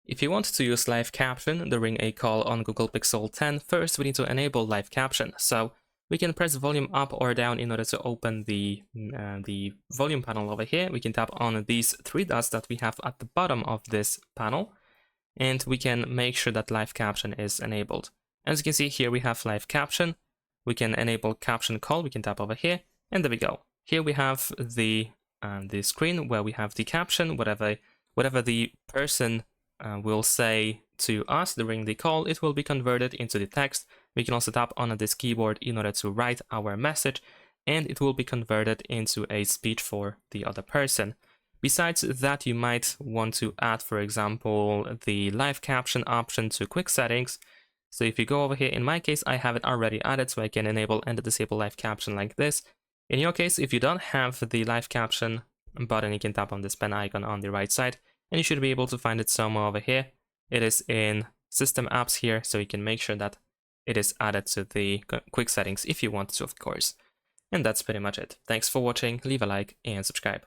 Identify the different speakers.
Speaker 1: If you want to use live caption during a call on Google Pixel 10, first we need to enable live caption. So we can press volume up or down in order to open the volume panel over here. We can tap on these three dots that we have at the bottom of this panel, and we can make sure that live caption is enabled. As you can see here, we have live caption. We can enable caption call. We can tap over here, and there we go. Here we have the screen where we have the caption, whatever the person will say to us during the call, it will be converted into the text. We can also tap on this keyboard in order to write our message, and it will be converted into a speech for the other person. Besides that, you might want to add, for example, the live caption option to quick settings. So if you go over here, in my case, I have it already added, so I can enable and disable live caption like this. In your case, if you don't have the live caption button, you can tap on this pen icon on the right side, and you should be able to find it somewhere over here. It is in System Apps here, so you can make sure that it is added to the quick settings if you want to, of course. And that's pretty much it. Thanks for watching, leave a like and subscribe.